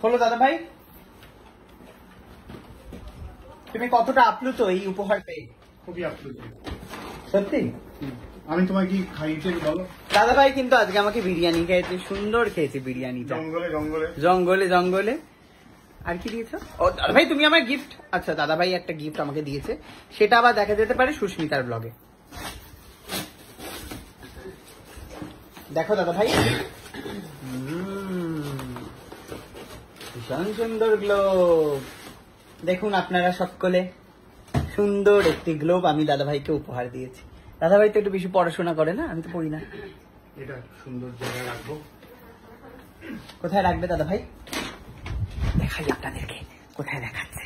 হলো দাদা ভাই, তুমি কতটা আপ্লুত এই উপহার পেয়ে? খুবই আপ্লুত। সত্যি? আমি তোমায় কি খাইয়েছি বলো? দাদা ভাই কিন্তু আজকে আমাকে বিরিয়ানি খেয়েছে, সুন্দর খেয়েছে বিরিয়ানিটা। জঙ্গলে জঙ্গলে জঙ্গলে জঙ্গলে। আর কি দিয়েছো? ও দাদা ভাই তুমি আমার গিফট, আচ্ছা দাদা ভাই একটা গিফট আমাকে দিয়েছে, সেটা আবার দেখা যেতে পারে সুস্মিতার ব্লগে। দেখো দাদা ভাই, ভীষণ সুন্দর গ্লোব। দেখুন আপনারা সকলে, সুন্দর একটি গ্লোব আমি দাদা ভাইকে উপহার দিয়েছি। দাদা ভাই তো একটু বেশি পড়াশোনা করে না, আমি তো পড়ি না। এটা সুন্দর জায়গায় রাখবো। কোথায় রাখবে দাদা ভাই? দেখাই আপনাদেরকে কোথায় দেখাচ্ছে।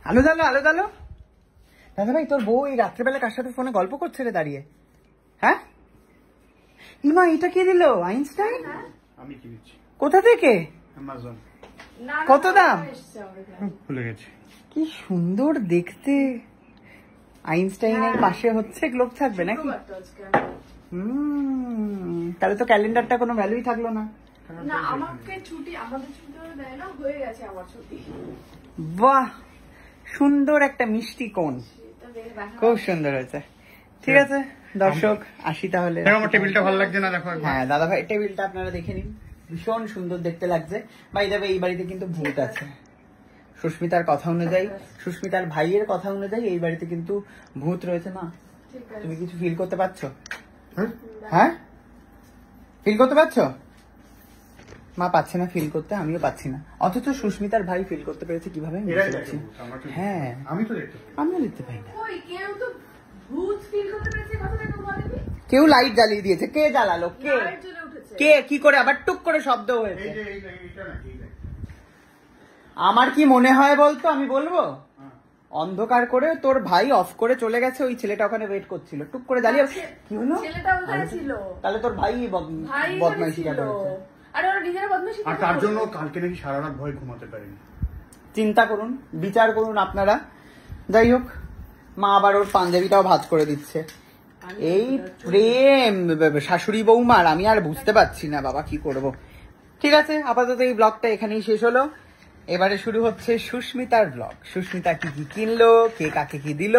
আলো দালো, আলো দালো। দাদা ভাই তোর বউ এই রাত্রেবেলা কার সাথে ফোনে গল্প করছে রে দাঁড়িয়ে? হ্যাঁ ইমা, এটা কে দিল? আইনস্টাইন? আমি কিনেছি। কোথা থেকে? অ্যামাজন। কত দাম? ভুলে গেছি। কি সুন্দর দেখতে। আইনস্টাইনের পাশে হচ্ছে গ্লোব থাকবে নাকি? তাহলে তো ক্যালেন্ডারটা কোনো ভ্যালুই থাকলো না। না আমাকে ছুটি, আমাদের ছুটি দেয় না, হয়ে গেছে আমার ছুটি। বাহ, সুন্দর একটা মিষ্টি কোণ, খুব সুন্দর হয়েছে। ঠিক আছে দর্শক, আসি তাহলে। আমার টেবিলটা ভালো লাগছে না, দেখো। হ্যাঁ দাদা ভাই টেবিলটা আপনারা দেখে নিন, ভীষণ সুন্দর দেখতে লাগছে। ভাই দেবে এই বাড়িতে কিন্তু ভূত আছে, সুস্মিতার কথা অনুযায়ী, সুস্মিতার ভাইয়ের কথা অনুযায়ী এই বাড়িতে কিন্তু ভূত রয়েছে। মা তুমি কিছু ফিল করতে পারছো? হ্যাঁ ফিল করতে পারছো? মা পাচ্ছে না ফিল করতে, আমিও পাচ্ছি না, অথচ সুস্মিতার ভাই ফিল করতে পেরেছে কিভাবে? হ্যাঁ আমি তো দেখতে পাই, আমিও দেখতে পাই না। কেউ তো ভূত ফিল করতে পেরেছে, কথা কেন বলেনি? কেউ লাইট জ্বালিয়ে দিয়েছে, কে জ্বালালো? কে কে কি করে আবার টুক করে শব্দ হয়েছে? আমার কি মনে হয় বলতো, আমি বলবো অন্ধকার করে তোর ভাই অফ করে চলে গেছে, ওই ছেলেটা ওখানে ওয়েট করছিল, টুক করে জ্বালিয়ে কি হলো? ছেলেটা ওখানে ছিল, তাহলে তোর ভাই বদমাইশি করেছে। আরে ওরা নিজেরা বদমাইশি আর তার জন্য কালকে নাকি সারা রাত ভয় ঘুমাতে পারেনি। চিন্তা করুন, বিচার করুন আপনারা। যাই হোক, মা আবার ওর পাঞ্জাবিটাও ভাঁজ করে দিচ্ছে। এই প্রেম শাশুড়ি বৌমার আমি আর বুঝতে পারছি না বাবা, কি করব। ঠিক আছে, আপাতত এই ব্লগটা এখানেই শেষ হলো। এবারে শুরু হচ্ছে সুস্মিতার ব্লগ। সুস্মিতা কি কি কিনলো, কে কাকে কি দিল।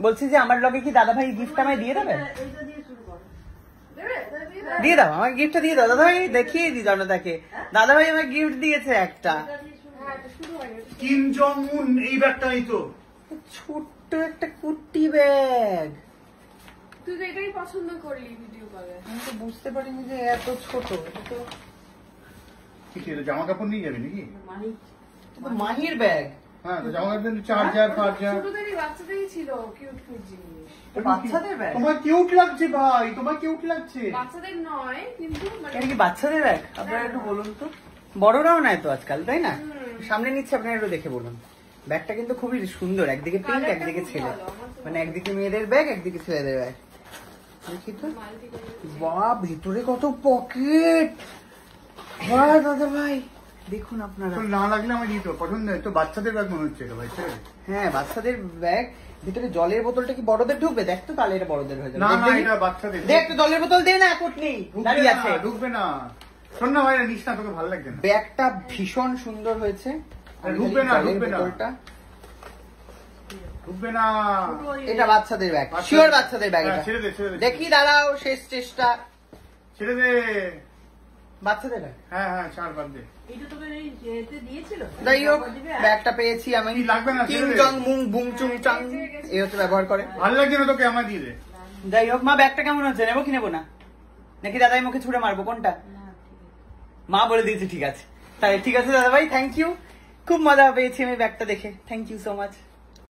বলছি যে আমার ব্লগে কি দাদা ভাই গিফট আমায় দিয়ে দেবে? দিয়ে দাও, আমার গিফটটা দিয়ে দাও দাদা ভাই, দেখিয়ে দি জনতাকে। দাদা ভাই আমায় গিফট দিয়েছে একটা কিম জং উন এই ব্যাগটা, এই তো ছোট্ট একটা কুটি ব্যাগ। তুই তো এটাই পছন্দ করলি ভিডিও কলে। আমি তো বুঝতে পারিনি যে এত ছোট। কি ছিল, জামা কাপড় নিয়ে যাবি নাকি? মাহির ব্যাগ। হ্যাঁ, তো জামা কাপড়, চার্জার ফার্জার। ছোটদেরই বাচ্চাদেরই ছিল কিউট কিউট জিনিস। বাচ্চাদের ব্যাগ? তোমার কিউট লাগছে ভাই, তোমার কিউট লাগছে। বাচ্চাদের নয় কিন্তু এটা কি বাচ্চাদের ব্যাগ? আপনারা একটু বলুন তো, বড়রাও নেয় তো আজকাল, তাই না? সামনে নিচ্ছে, আপনারা একটু দেখে বলুন। ব্যাগটা কিন্তু খুবই সুন্দর, একদিকে পিঙ্ক একদিকে ছেলে, মানে একদিকে মেয়েদের ব্যাগ একদিকে ছেলেদের ব্যাগ। দেখি তো, বাহ ভিতরে কত পকেট। বাহ দাদা ভাই দেখুন আপনারা, না লাগলে আমার দিত পছন্দ, তো বাচ্চাদের ব্যাগ মনে হচ্ছে ভাই। হ্যাঁ বাচ্চাদের ব্যাগ। ভিতরে জলের বোতলটা কি বড়দের ঢুকবে? দেখ তো, তাহলে এটা বড়দের হয়ে যাবে। না না, এটা বাচ্চাদের। দেখ তো, জলের বোতল দে না, কোটনি দাঁড়িয়ে আছে। ঢুকবে না, শোন না ভাই, নিস না, তোকে ভালো লাগবে না। ব্যাগটা ভীষণ সুন্দর হয়েছে। ঢুকবে না, ঢুকবে না, ঢুকবে না। এটা বাচ্চাদের ব্যাগ, শিওর বাচ্চাদের ব্যাগ। ছেড়ে দে, ছেড়ে দে। দেখি দাঁড়াও, শেষ চেষ্টা। ছেড়ে দে। বাচ্চাদের ব্যাগ? হ্যাঁ হ্যাঁ, ছাড়, বাদ দে। যাই হোক, ব্যাগটা পেয়েছি আমি। লাগবে না, কিং জং মুং বুং চুং চাং এই হচ্ছে ব্যবহার করে। ভালো লাগছে না তোকে, আমার দিয়ে দে। যাই হোক মা, ব্যাগটা কেমন হচ্ছে? নেবো কি নেবো না? নাকি দাদাই মুখে ছুড়ে মারবো, কোনটা? মা বলে দিয়েছে ঠিক আছে। তাই ঠিক আছে দাদা ভাই, থ্যাংক ইউ। খুব মজা পেয়েছি আমি ব্যাগটা দেখে, থ্যাংক ইউ সো মাচ।